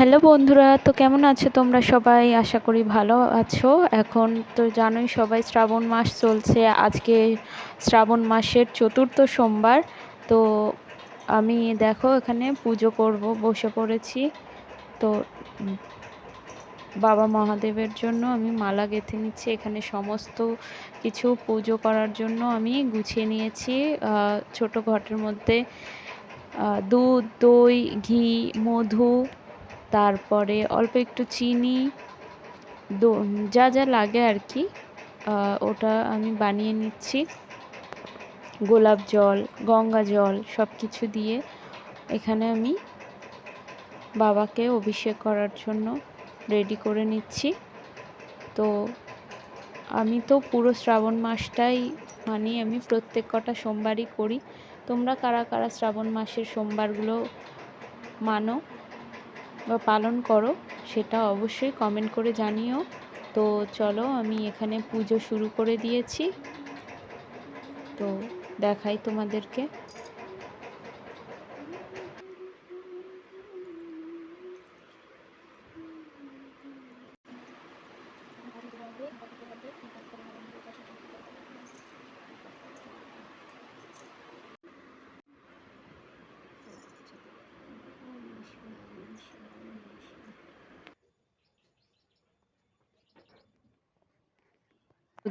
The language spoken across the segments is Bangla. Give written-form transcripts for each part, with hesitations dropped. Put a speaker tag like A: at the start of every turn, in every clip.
A: হ্যালো বন্ধুরা, তো কেমন আছো তোমরা সবাই? আশা করি ভালো আছো। এখন তো জানোই সবাই, শ্রাবণ মাস চলছে। আজকে শ্রাবণ মাসের চতুর্থ সোমবার। তো আমি দেখো এখানে পুজো করব বসে পড়েছি। তো উম, বাবা মহাদেবের জন্য আমি মালা গেঁথে নিচ্ছি। এখানে সমস্ত কিছু পুজো করার জন্য আমি গুছিয়ে নিয়েছি ছোট ঘটের মধ্যে। দুধ, দই, ঘি, মধু, তারপরে অল্প একটু চিনি, যা যা লাগে আর কি, ওটা আমি বানিয়ে নিচ্ছি। গোলাপ জল, গঙ্গা জল সব কিছু দিয়ে এখানে আমি বাবাকে অভিষেক করার জন্য রেডি করে নিচ্ছি। তো আমি তো পুরো শ্রাবণ মাসটাই আমি প্রত্যেক কটা সোমবারই করি। তোমরা কারা কারা শ্রাবণ মাসের সোমবারগুলো মানো বা পালন করো সেটা অবশ্যই কমেন্ট করে জানিও। তো চলো, আমি এখানে পুজো শুরু করে দিয়েছি। তো দেখাই তোমাদেরকে।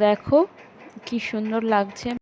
A: দেখো কি সুন্দর লাগছে।